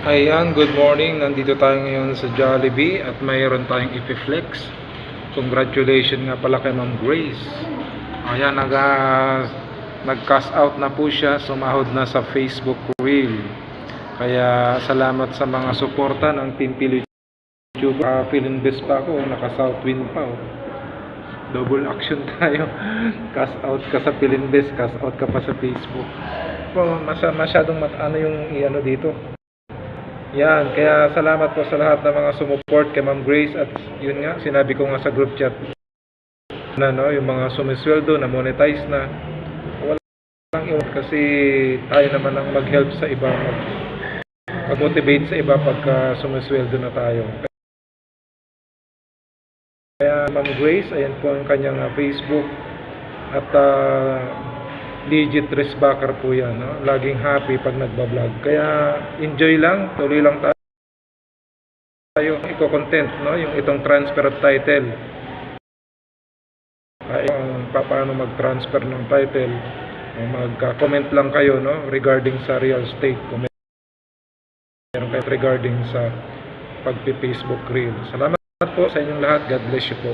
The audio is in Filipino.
Ayan, good morning. Nandito tayo ngayon sa Jollibee at mayroon tayong i-flex. Congratulations nga pala kay Ma'am Grace. Ayan, nag-cash out na po siya. Sumahod na sa Facebook Reel. Kaya salamat sa mga suporta ng Team Pili YouTube. Feeling best pa ako. Naka-Southwind pa. Double action tayo. Cash out ka sa Feeling best, cash out ka pa sa Facebook. Masyadong yung i-ano dito. Yan, kaya salamat po sa lahat ng mga sumuport kay Ma'am Grace. At yun nga, sinabi ko nga sa group chat na yung mga sumisweldo na monetize na, walang iwan kasi tayo naman ang mag-help sa iba, mag-motivate sa iba pagka sumisweldo na tayo. Kaya Ma'am Grace, ayan po ang kanyang Facebook at legit resbacker po yan, no? Laging happy pag nagbablog. Kaya enjoy lang, tuloy lang tayo i-content, no? Yung itong transfer of title. Paano mag-transfer ng title? Mag-comment lang kayo, no? Regarding sa real estate. Kung meron kayo regarding sa pagpi-Facebook reel. Salamat po sa inyong lahat. God bless you po.